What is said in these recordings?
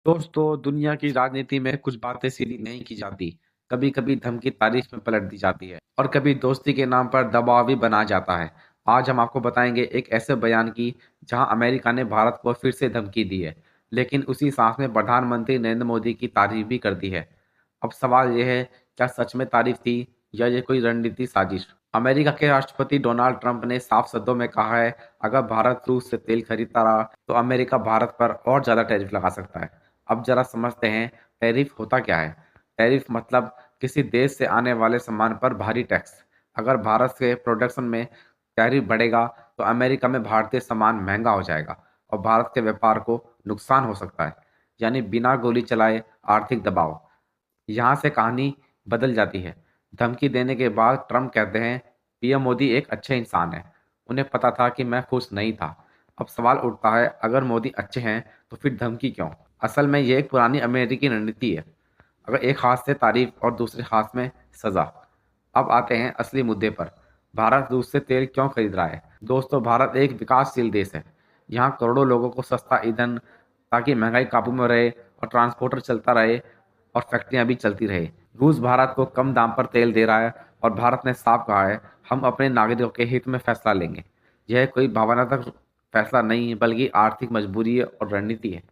दोस्तों, दुनिया की राजनीति में कुछ बातें सीधी नहीं की जाती। कभी-कभी धर्म की तारीफ में पलट दी जाती है और कभी दोस्ती के नाम पर दबाव भी बनाया जाता है। आज हम आपको बताएंगे एक ऐसे बयान की जहां अमेरिका ने भारत को फिर से धमकी दी है, लेकिन उसी सांस में प्रधानमंत्री नरेंद्र मोदी की तारीफ भी कर दी है। अब सवाल यह है, क्या सच में तारीफ थी या ये कोई रणनीति साजिश? अमेरिका के राष्ट्रपति डोनाल्ड ट्रंप ने साफ शब्दों में कहा है, अगर भारत रूस से तेल खरीदता रहा तो अमेरिका भारत पर और ज्यादा टैरिफ लगा सकता है। अब जरा समझते हैं टैरिफ होता क्या है। टैरिफ मतलब किसी देश से आने वाले सामान पर भारी टैक्स। अगर भारत के प्रोडक्शन में टैरिफ बढ़ेगा तो अमेरिका में भारतीय सामान महंगा हो जाएगा और भारत के व्यापार को नुकसान हो सकता है। यानी बिना गोली चलाए आर्थिक दबाव। यहाँ से कहानी बदल जाती है। धमकी देने के बाद ट्रंप कहते हैं, पीएम मोदी एक अच्छे इंसान है, उन्हें पता था कि मैं खुश नहीं था। अब सवाल उठता है, अगर मोदी अच्छे हैं तो फिर धमकी क्यों? असल में ये एक पुरानी अमेरिकी रणनीति है। अगर एक हाथ से तारीफ और दूसरे हाथ में सजा। अब आते हैं असली मुद्दे पर। भारत रूस से तेल क्यों खरीद रहा है? दोस्तों, भारत एक विकासशील देश है। यहाँ करोड़ों लोगों को सस्ता ईंधन, ताकि महंगाई काबू में रहे और ट्रांसपोर्टर चलता रहे और फैक्ट्रियां भी चलती रहे। रूस भारत को कम दाम पर तेल दे रहा है और भारत ने साफ कहा है, हम अपने नागरिकों के हित में फैसला लेंगे। यह कोई भावनात्मक फैसला नहीं है, बल्कि आर्थिक मजबूरी है और रणनीति है।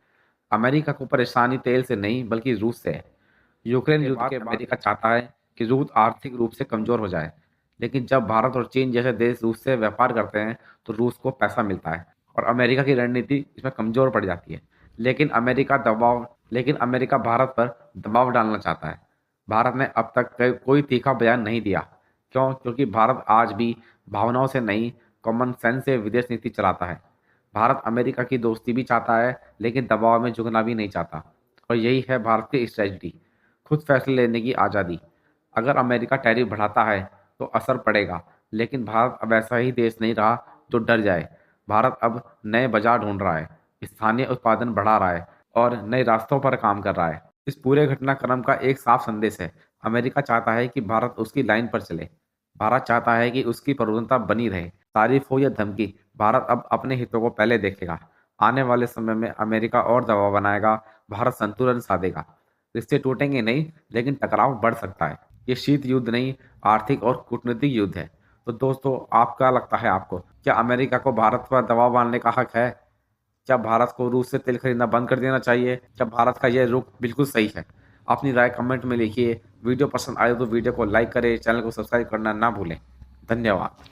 अमेरिका को परेशानी तेल से नहीं बल्कि रूस से है। यूक्रेन युद्ध के बाद अमेरिका चाहता है कि रूस आर्थिक रूप से कमजोर हो जाए, लेकिन जब भारत और चीन जैसे देश रूस से व्यापार करते हैं तो रूस को पैसा मिलता है और अमेरिका की रणनीति इसमें कमजोर पड़ जाती है। लेकिन अमेरिका भारत पर दबाव डालना चाहता है। भारत ने अब तक कोई तीखा बयान नहीं दिया। क्यों? क्योंकि भारत आज भी भावनाओं से नहीं, कॉमन सेंस से विदेश नीति चलाता है। भारत अमेरिका की दोस्ती भी चाहता है, लेकिन दबाव में झुकना भी नहीं चाहता। और यही है भारत की स्ट्रेटजी, खुद फैसले लेने की आज़ादी। अगर अमेरिका टैरिफ बढ़ाता है तो असर पड़ेगा, लेकिन भारत अब ऐसा ही देश नहीं रहा जो डर जाए। भारत अब नए बाजार ढूंढ रहा है, स्थानीय उत्पादन बढ़ा रहा है और नए रास्तों पर काम कर रहा है। इस पूरे घटनाक्रम का एक साफ संदेश है, अमेरिका चाहता है कि भारत उसकी लाइन पर चले। भारत चाहता है कि उसकी प्रभुत्वता बनी रहे। तारीफ हो या धमकी, भारत अब अपने हितों को पहले देखेगा। आने वाले समय में अमेरिका और दबाव बनाएगा, भारत संतुलन साधेगा। रिश्ते टूटेंगे नहीं, लेकिन टकराव बढ़ सकता है। ये शीत युद्ध नहीं, आर्थिक और कूटनीतिक युद्ध है। तो दोस्तों, आप क्या लगता है आपको, क्या अमेरिका को भारत पर दबाव डालने का हक है? क्या भारत को रूस से तेल खरीदना बंद कर देना चाहिए? क्या भारत का यह रुख बिल्कुल सही है? अपनी राय कमेंट में लिखिए। वीडियो पसंद आए तो वीडियो को लाइक करें, चैनल को सब्सक्राइब करना ना भूलें। धन्यवाद।